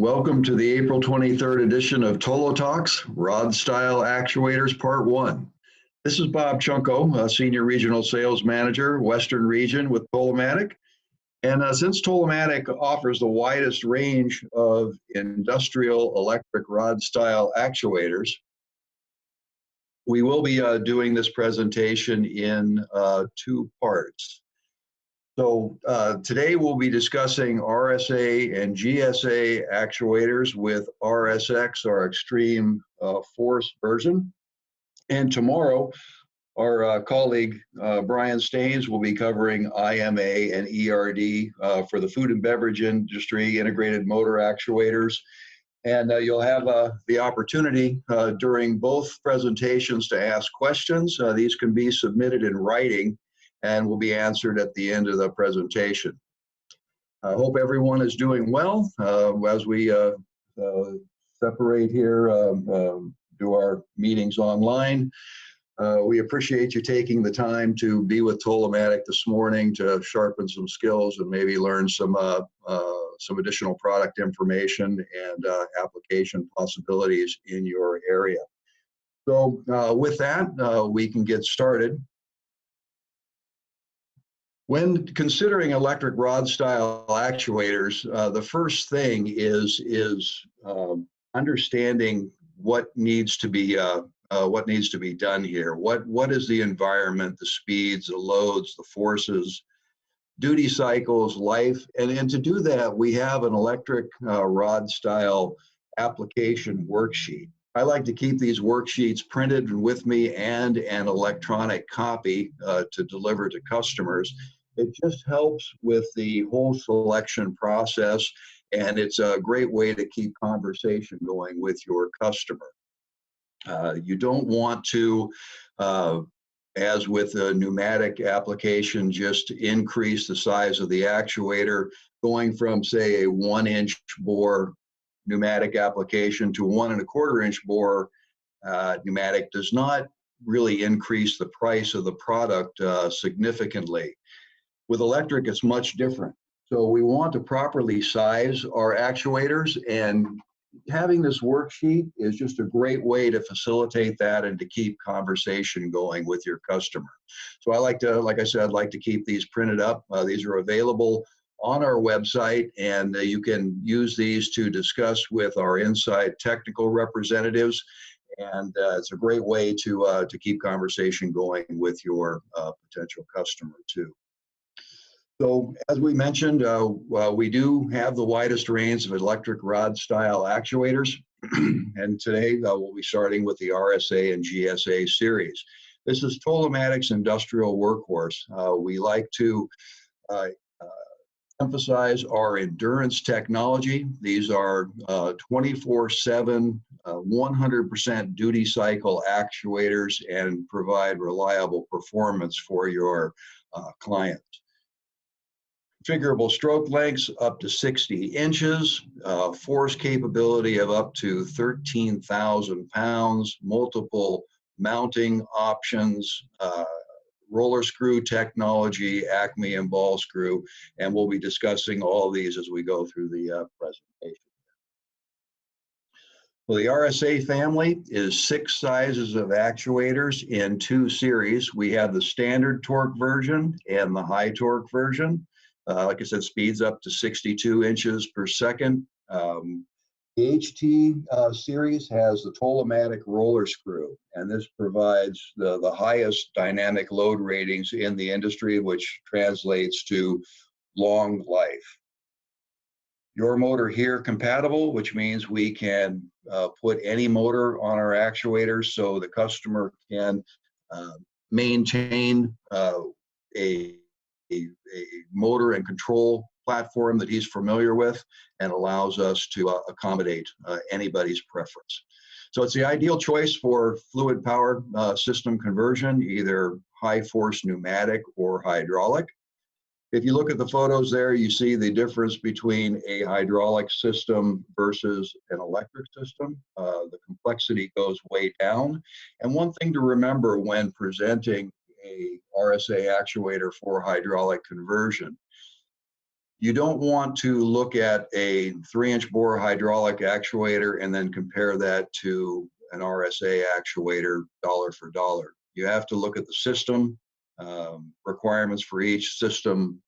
Welcome to the April 23rd edition of ToloTalks, Rod Style Actuators Part 1. This is Bob Chunko, Senior Regional Sales Manager, Western Region with Tolomatic. And since Tolomatic offers the widest range of industrial electric rod style actuators, we will be doing this presentation in two parts. So today we'll be discussing RSA and GSA actuators with RSX, our extreme force version. And tomorrow, our colleague Brian Staines will be covering IMA and ERD for the food and beverage industry, integrated motor actuators. And you'll have the opportunity during both presentations to ask questions. These can be submitted in writing and will be answered at the end of the presentation. I hope everyone is doing well as we separate here, do our meetings online. We appreciate you taking the time to be with Tolomatic this morning to sharpen some skills and maybe learn some additional product information and application possibilities in your area. So with that, we can get started. When considering electric rod style actuators, the first thing is understanding what needs to be done here. What is the environment, the speeds, the loads, the forces, duty cycles, life, and to do that, we have an electric rod style application worksheet. I like to keep these worksheets printed with me and an electronic copy to deliver to customers. It just helps with the whole selection process, and it's a great way to keep conversation going with your customer. You don't want to, as with a pneumatic application, just increase the size of the actuator, going from, say, a 1-inch bore pneumatic application to a 1 1/4-inch bore pneumatic does not really increase the price of the product significantly. With electric, it's much different. So we want to properly size our actuators, and having this worksheet is just a great way to facilitate that and to keep conversation going with your customer. So I like to, like I said, I'd like to keep these printed up. These are available on our website, and you can use these to discuss with our inside technical representatives. And it's a great way to keep conversation going with your potential customer too. So as we mentioned, we do have the widest range of electric rod style actuators. And today we'll be starting with the RSA and GSA series. This is Tolomatic's industrial workhorse. We like to emphasize our endurance technology. These are 24/7, 100% duty cycle actuators and provide reliable performance for your clients. Configurable stroke lengths up to 60 inches, force capability of up to 13,000 pounds, multiple mounting options, roller screw technology, Acme and ball screw, and we'll be discussing all these as we go through the presentation. Well, the RSA family is 6 sizes of actuators in 2 series. We have the standard torque version and the high torque version. Like I said, speeds up to 62 inches per second. The HT series has the Tolomatic roller screw, and this provides the highest dynamic load ratings in the industry, which translates to long life. Your motor here compatible, which means we can put any motor on our actuators so the customer can maintain a motor and control platform that he's familiar with and allows us to accommodate anybody's preference. So it's the ideal choice for fluid power system conversion, either high force pneumatic or hydraulic. If you look at the photos there, you see the difference between a hydraulic system versus an electric system. The complexity goes way down. And one thing to remember when presenting a RSA actuator for hydraulic conversion, You don't want to look at a 3-inch bore hydraulic actuator and then compare that to an RSA actuator dollar for dollar. You have to look at the system, requirements for each system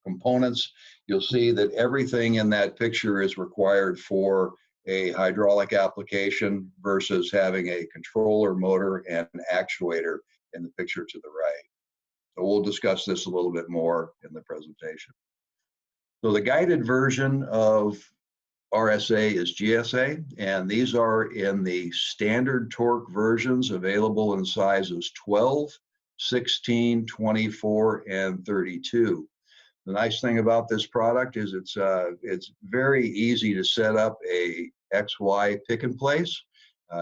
components. You'll see that everything in that picture is required for a hydraulic application versus having a controller, motor, and an actuator in the picture to the right. So we'll discuss this a little bit more in the presentation. So the guided version of RSA is GSA, and these are in the standard torque versions available in sizes 12, 16, 24, and 32. The nice thing about this product is it's very easy to set up a XY pick and place.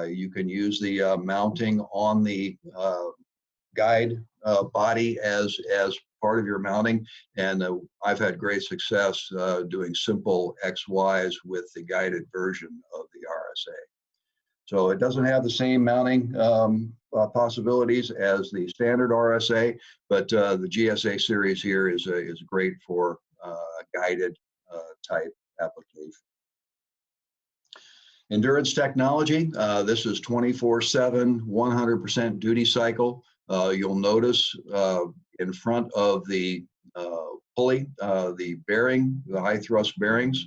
You can use the mounting on the guide body as part of your mounting, and I've had great success doing simple XYs with the guided version of the RSA. So it doesn't have the same mounting possibilities as the standard RSA, but the GSA series here is great for a guided type application. Endurance technology, this is 24/7, 100% duty cycle. You'll notice in front of the pulley, the bearing, the high thrust bearings.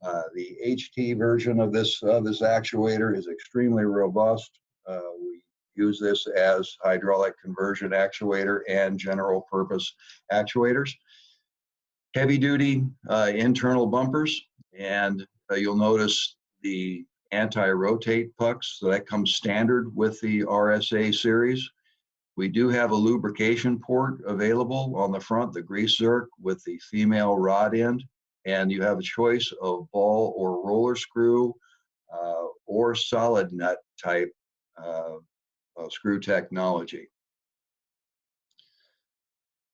The HT version of this actuator is extremely robust. We use this as hydraulic conversion actuator and general purpose actuators. Heavy duty internal bumpers, and you'll notice the anti-rotate pucks. So that comes standard with the RSA series. We do have a lubrication port available on the front, the grease zerk with the female rod end, and you have a choice of ball or roller screw or solid nut type screw technology.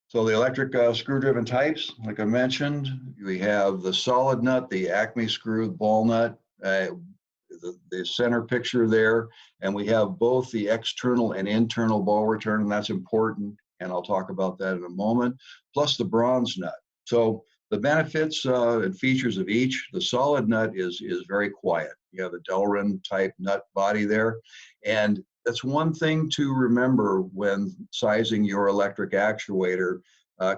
So the electric screw-driven types, like I mentioned, we have the solid nut, the Acme screw, ball nut, the center picture there, and we have both the external and internal ball return, and that's important, and I'll talk about that in a moment, plus the bronze nut. So the benefits and features of each, the solid nut is very quiet. You have a Delrin type nut body there, and that's one thing to remember when sizing your electric actuator.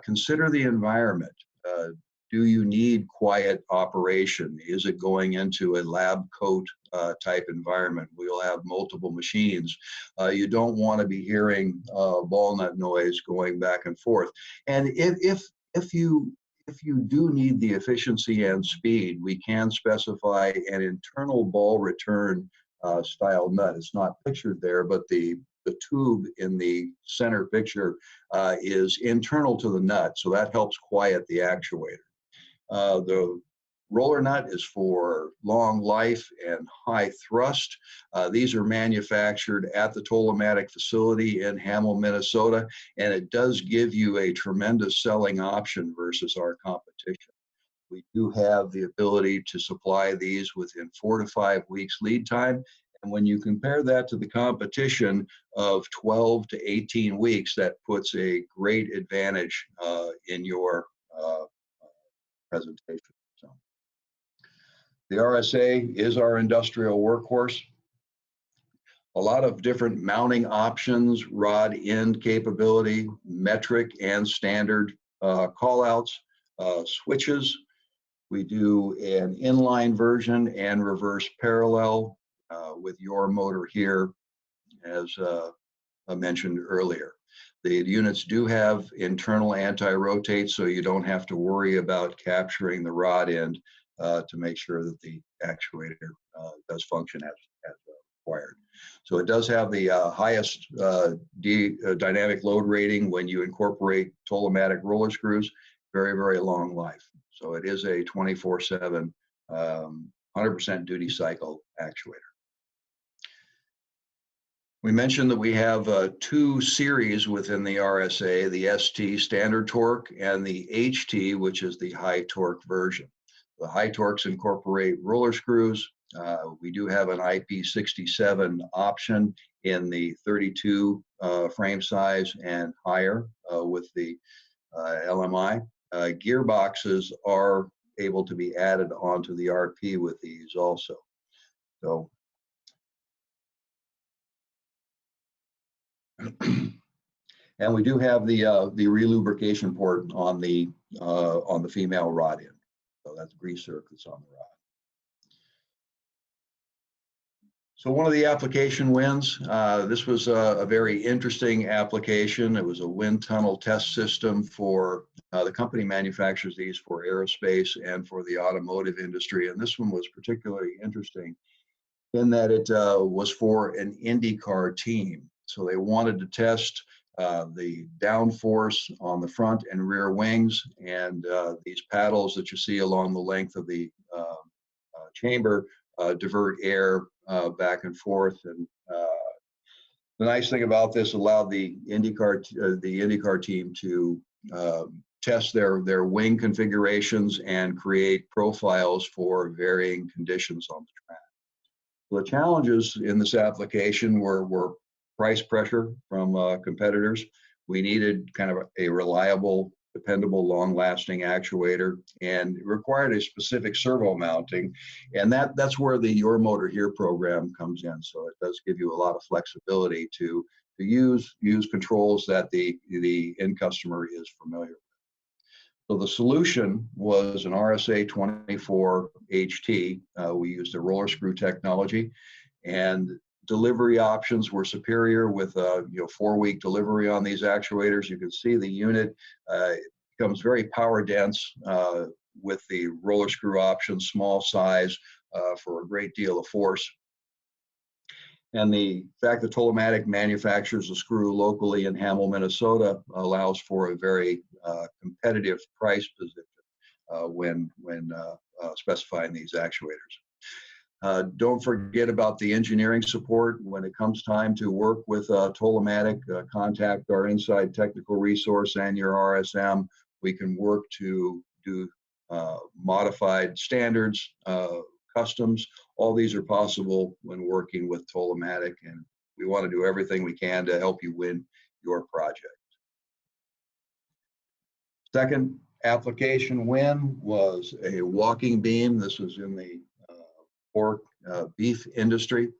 Consider the environment. Do you need quiet operation? Is it going into a lab coat type environment? We'll have multiple machines. You don't want to be hearing ball nut noise going back and forth. And if you do need the efficiency and speed, we can specify an internal ball return style nut. It's not pictured there, but the tube in the center picture is internal to the nut, so that helps quiet the actuator. The roller nut is for long life and high thrust. These are manufactured at the Tolomatic facility in Hamel, Minnesota, and it does give you a tremendous selling option versus our competition. We do have the ability to supply these within 4 to 5 weeks lead time. And when you compare that to the competition of 12 to 18 weeks, that puts a great advantage in your presentation. So, the RSA is our industrial workhorse. A lot of different mounting options, rod end capability, metric and standard callouts, switches. We do an inline version and reverse parallel with your motor here, as I mentioned earlier. The units do have internal anti-rotate, so you don't have to worry about capturing the rod end to make sure that the actuator does function as required. So it does have the highest dynamic load rating when you incorporate Tolomatic roller screws, very, very long life. So it is a 24/7, 100% duty cycle actuator. We mentioned that we have 2 series within the RSA, the ST standard torque and the HT, which is the high torque version. The high torques incorporate roller screws. We do have an IP67 option in the 32 frame size and higher with the LMI. gearboxes are able to be added onto the RP with these also. So, and we do have the relubrication port on the female rod end. So that's grease circuits on the rod. So one of the application wins, this was a very interesting application. It was a wind tunnel test system for the company manufactures these for aerospace and for the automotive industry. And this one was particularly interesting in that it was for an IndyCar team. So they wanted to test the downforce on the front and rear wings, and these paddles that you see along the length of the chamber divert air back and forth. And the nice thing about this allowed the IndyCar team to test their wing configurations and create profiles for varying conditions on the track. The challenges in this application were price pressure from competitors. We needed kind of a reliable, dependable, long-lasting actuator, and it required a specific servo mounting, and that's where the Your Motor Here program comes in. So it does give you a lot of flexibility to use controls that the end customer is familiar with. So the solution was an RSA 24 HT. We used a roller screw technology, and delivery options were superior with 4-week delivery on these actuators. You can see the unit becomes very power dense with the roller screw option, small size for a great deal of force. And the fact that Tolomatic manufactures the screw locally in Hamel, Minnesota allows for a very competitive price position when specifying these actuators. Don't forget about the engineering support. When it comes time to work with Tolomatic, contact our inside technical resource and your RSM. We can work to do modified standards, customs. All these are possible when working with Tolomatic, and we want to do everything we can to help you win your project. Second application win was a walking beam. This was in the pork beef industry.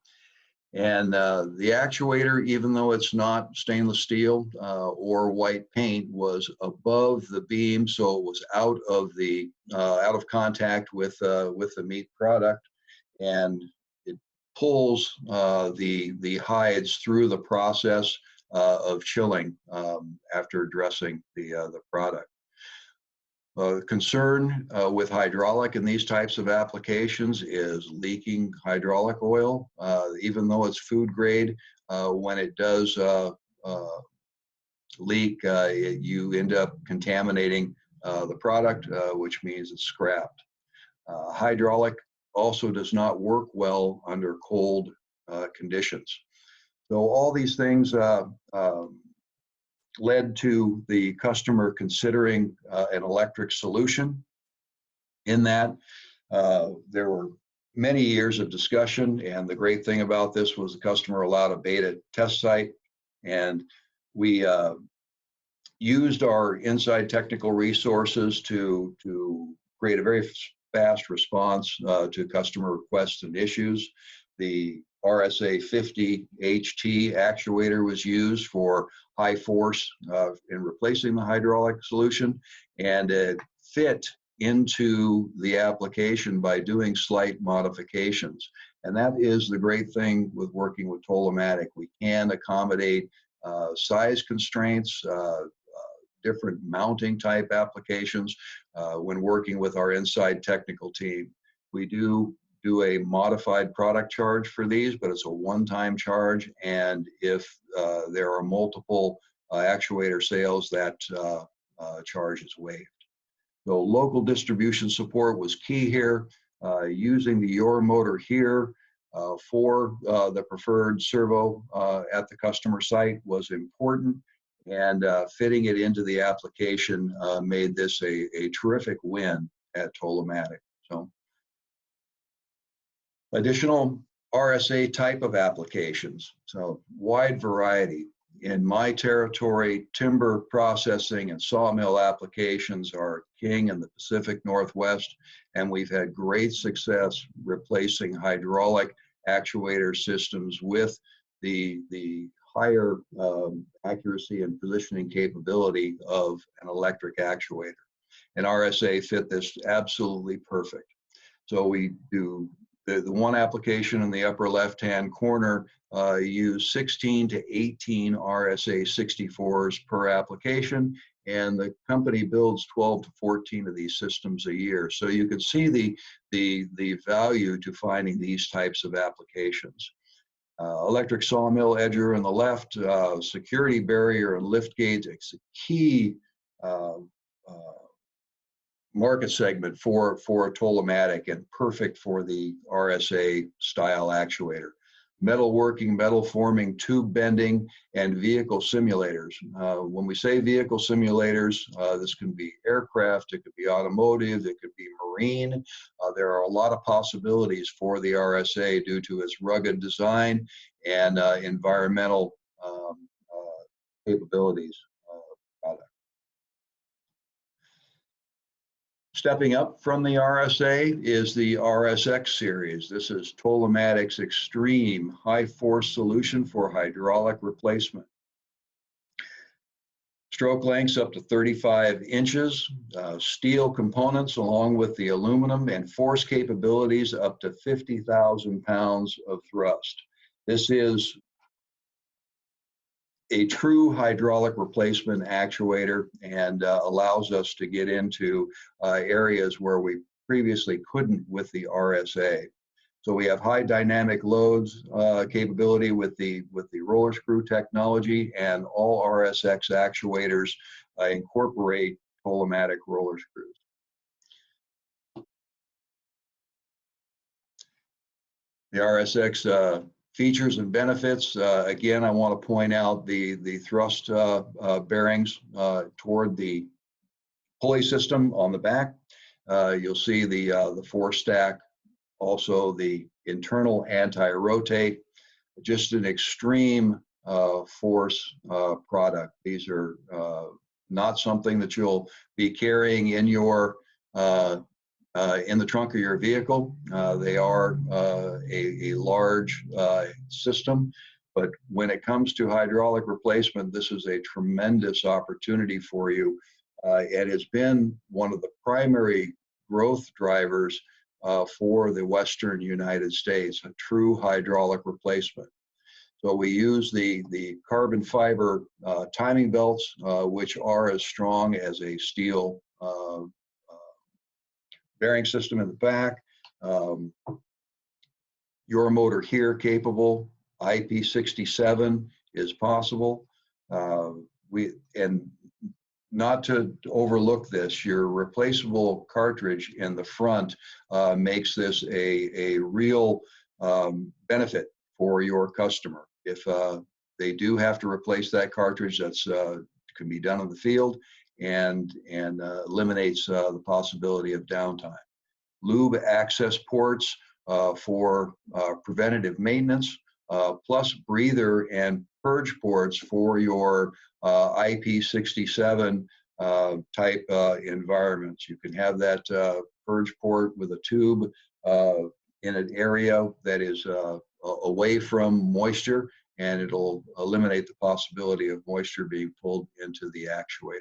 And the actuator, even though it's not stainless steel or white paint, was above the beam, so it was out of contact with the meat product, and it pulls the hides through the process of chilling after dressing the product. Concern with hydraulic in these types of applications is leaking hydraulic oil. Even though it's food grade, when it does leak, you end up contaminating the product, which means it's scrapped. Hydraulic also does not work well under cold conditions. So all these things led to the customer considering an electric solution. In that, there were many years of discussion, and the great thing about this was the customer allowed a beta test site, and we used our inside technical resources to create a very fast response to customer requests and issues. The RSA 50 HT actuator was used for high force in replacing the hydraulic solution, and it fit into the application by doing slight modifications. And that is the great thing with working with Tolomatic. We can accommodate size constraints, different mounting type applications when working with our inside technical team. We do a modified product charge for these, but it's a one-time charge, and if there are multiple actuator sales, that charge is waived. So local distribution support was key here. Using the Your Motor Here for the preferred servo at the customer site was important, and fitting it into the application made this a terrific win at Tolomatic. So additional RSA type of applications, so wide variety. in my territory, timber processing and sawmill applications are king in the Pacific Northwest, and we've had great success replacing hydraulic actuator systems with the higher accuracy and positioning capability of an electric actuator. And RSA fit this absolutely perfect. So we do the one application in the upper left-hand corner, use 16 to 18 RSA 64s per application, and the company builds 12 to 14 of these systems a year. So you can see the value to finding these types of applications. Electric sawmill edger on the left, security barrier and lift gates. It's a key market segment for a Tolomatic and perfect for the RSA style actuator. Metalworking, metal forming, tube bending, and vehicle simulators. When we say vehicle simulators, this can be aircraft, it could be automotive, it could be marine. There are a lot of possibilities for the RSA due to its rugged design and environmental capabilities. Stepping up from the RSA is the RSX series. This is Tolomatic's extreme high force solution for hydraulic replacement. Stroke lengths up to 35 inches, steel components along with the aluminum, and force capabilities up to 50,000 pounds of thrust. This is a true hydraulic replacement actuator and allows us to get into areas where we previously couldn't with the RSA. So we have high dynamic loads capability with the roller screw technology, and all RSX actuators incorporate Tolomatic roller screws. The RSX features and benefits. Again, I want to point out the thrust bearings toward the pulley system on the back. You'll see the force stack, also the internal anti-rotate, just an extreme force product. These are not something that you'll be carrying in your in the trunk of your vehicle. They are a large system, but when it comes to hydraulic replacement, this is a tremendous opportunity for you. It has been one of the primary growth drivers for the Western United States, a true hydraulic replacement. So we use the carbon fiber timing belts, which are as strong as a steel bearing system in the back. Your motor here capable, IP67 is possible. And not to overlook this, your replaceable cartridge in the front makes this a real benefit for your customer. If they do have to replace that cartridge, that's can be done in the field, and eliminates the possibility of downtime. Lube access ports for preventative maintenance, plus breather and purge ports for your IP67 type environments. You can have that purge port with a tube in an area that is away from moisture, and it'll eliminate the possibility of moisture being pulled into the actuator.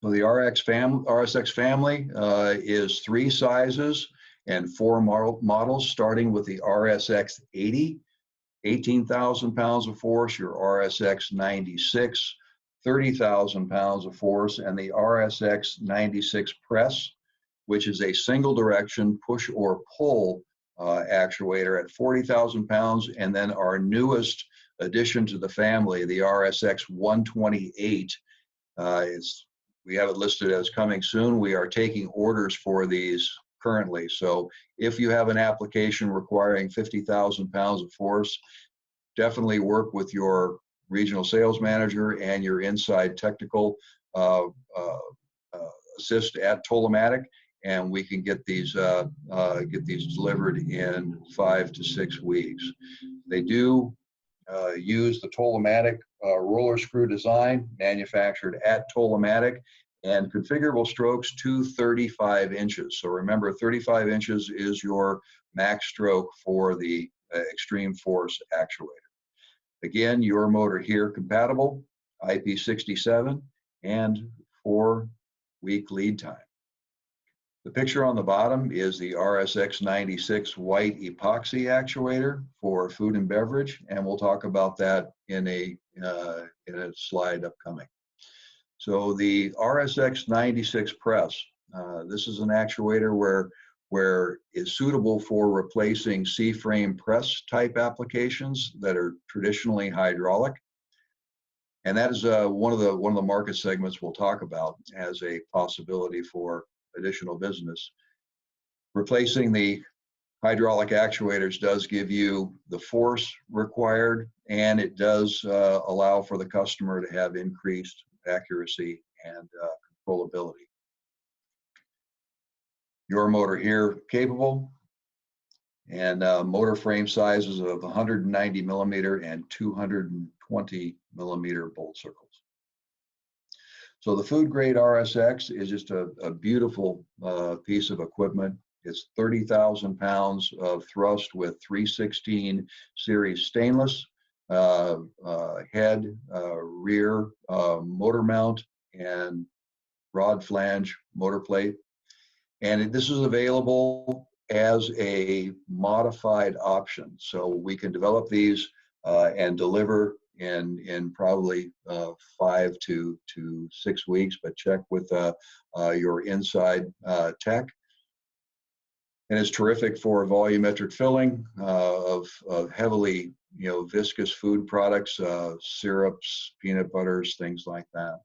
So the RSX family is 3 sizes and 4 models, starting with the RSX 80, 18,000 pounds of force, your RSX 96, 30,000 pounds of force, and the RSX 96 Press, which is a single direction push or pull actuator at 40,000 pounds, and then our newest addition to the family, the RSX 128. We have it listed as coming soon. We are taking orders for these currently. So if you have an application requiring 50,000 pounds of force, definitely work with your regional sales manager and your inside technical assist at Tolomatic, and we can get these delivered in 5 to 6 weeks. They do use the Tolomatic roller screw design manufactured at Tolomatic, and configurable strokes to 35 inches. So remember, 35 inches is your max stroke for the extreme force actuator. Again, your motor here compatible, IP67, and 4-week lead time. The picture on the bottom is the RSX96 white epoxy actuator for food and beverage, and we'll talk about that in a slide upcoming. So the RSX96 press, this is an actuator where is suitable for replacing C-frame press type applications that are traditionally hydraulic. And that is one of the market segments we'll talk about as a possibility for additional business. Replacing the hydraulic actuators does give you the force required, and it does allow for the customer to have increased accuracy and controllability. Your motor here capable, and motor frame sizes of 190 millimeter and 220 millimeter bolt circles. So the food grade RSX is just a beautiful piece of equipment. It's 30,000 pounds of thrust with 316 series stainless, head, rear, motor mount, and rod flange motor plate. And this is available as a modified option. So we can develop these and deliver in probably 5 to 6 weeks, but check with your inside tech. And it's terrific for volumetric filling of heavily viscous food products, syrups, peanut butters, things like that.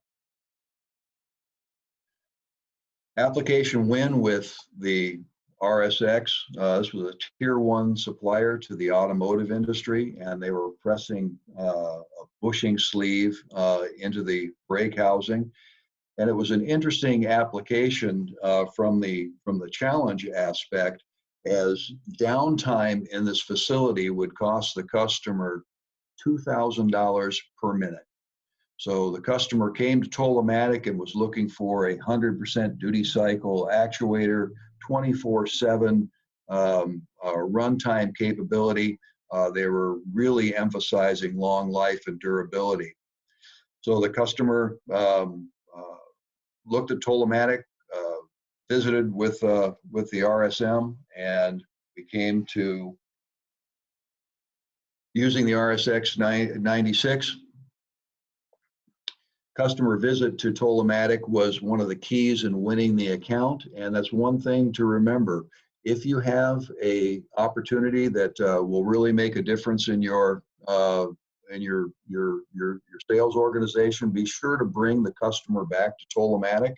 Application win with the RSX. This was a tier 1 supplier to the automotive industry, and they were pressing a bushing sleeve into the brake housing. And it was an interesting application from the challenge aspect, as downtime in this facility would cost the customer $2,000 per minute. So the customer came to Tolomatic and was looking for a 100% duty cycle actuator, 24/7 runtime capability. They were really emphasizing long life and durability. So the customer looked at Tolomatic, visited with the RSM, and we came to using the RSX 96. Customer visit to Tolomatic was one of the keys in winning the account, and that's one thing to remember. If you have a opportunity that will really make a difference in your sales organization, be sure to bring the customer back to Tolomatic.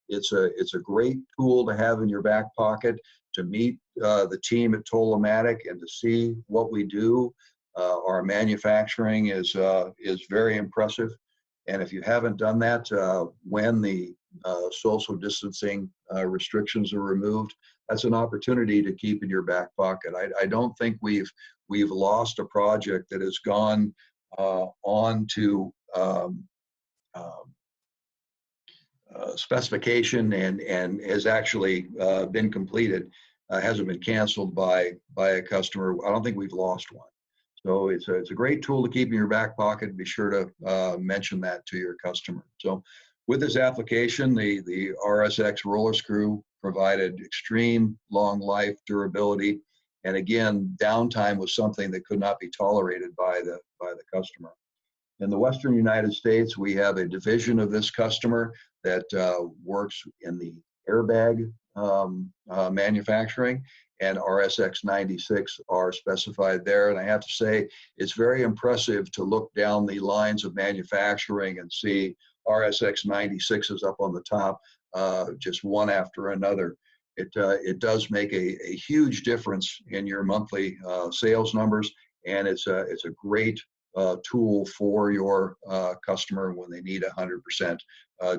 It's a great tool to have in your back pocket to meet the team at Tolomatic and to see what we do. Our manufacturing is very impressive. And if you haven't done that, when the social distancing restrictions are removed, that's an opportunity to keep in your back pocket. I don't think we've lost a project that has gone on to specification and has actually been completed, hasn't been canceled by a customer. I don't think we've lost one. So it's a great tool to keep in your back pocket. Be sure to mention that to your customer. So with this application, the RSX roller screw provided extreme long life durability. And again, downtime was something that could not be tolerated by the customer. In the Western United States, we have a division of this customer that works in the airbag manufacturing, and RSX 96 are specified there. And I have to say, it's very impressive to look down the lines of manufacturing and see RSX 96s up on the top, just one after another. It does make a huge difference in your monthly sales numbers, and it's a great tool for your customer when they need 100%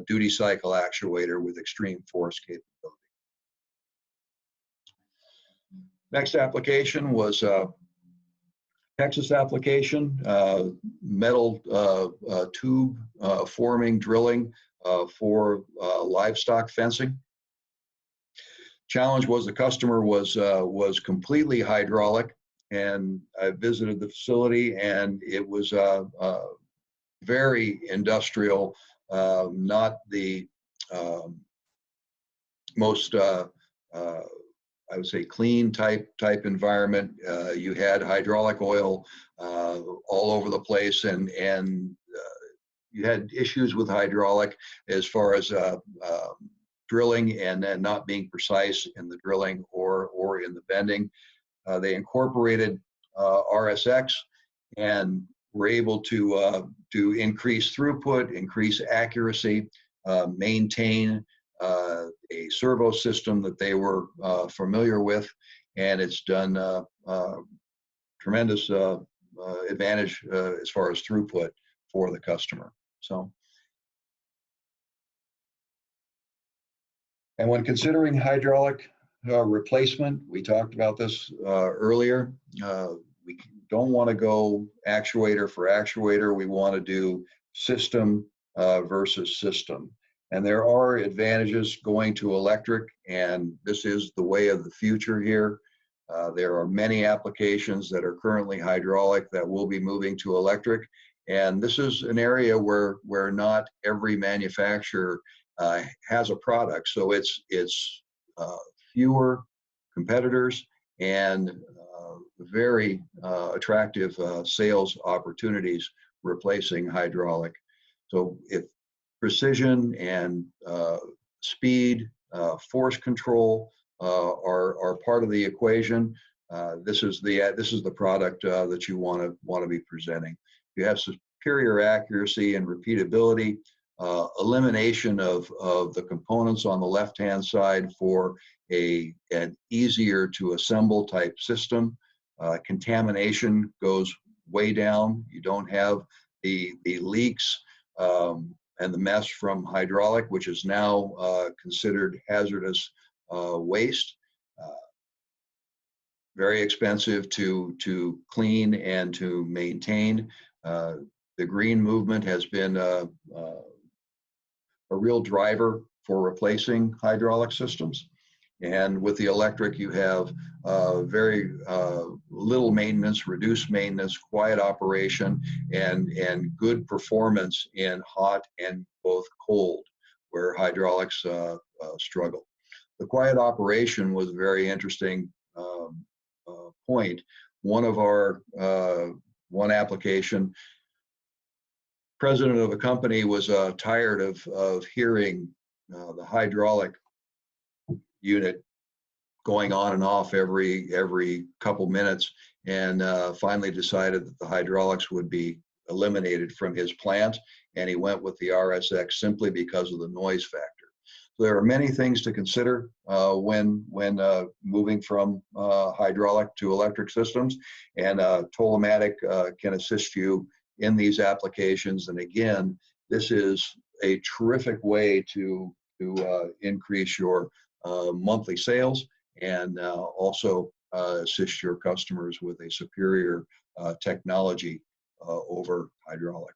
duty cycle actuator with extreme force capability. Next application was Texas application, metal tube forming, drilling for livestock fencing. Challenge was the customer was completely hydraulic, and I visited the facility, and it was very industrial, not the most I would say clean type environment. You had hydraulic oil all over the place, and you had issues with hydraulic as far as drilling and then not being precise in the drilling or in the bending. They incorporated RSX and were able to increase throughput, increase accuracy, maintain a servo system that they were familiar with, and it's done tremendous advantage as far as throughput for the customer. So, and when considering hydraulic replacement, we talked about this earlier. We don't want to go actuator for actuator. We want to do system versus system. And there are advantages going to electric, and this is the way of the future here. There are many applications that are currently hydraulic that will be moving to electric. And this is an area where not every manufacturer has a product. So it's fewer competitors and very attractive sales opportunities replacing hydraulic. So if precision and speed, force control are part of the equation, this is the product that you want to be presenting. You have superior accuracy and repeatability, elimination of the components on the left-hand side for an easier to assemble type system. Contamination goes way down. You don't have the leaks and the mess from hydraulic, which is now considered hazardous waste. Very expensive to clean and to maintain. The green movement has been a real driver for replacing hydraulic systems. And with the electric, you have very little maintenance, reduced maintenance, quiet operation, and good performance in hot and both cold, where hydraulics struggle. The quiet operation was a very interesting point. One application, president of a company was tired of hearing the hydraulic unit going on and off every couple minutes, and finally decided that the hydraulics would be eliminated from his plant, and he went with the RSX simply because of the noise factor. So there are many things to consider when moving from hydraulic to electric systems, and Tolomatic can assist you in these applications. And again, this is a terrific way to increase your monthly sales and also assist your customers with a superior technology over hydraulic.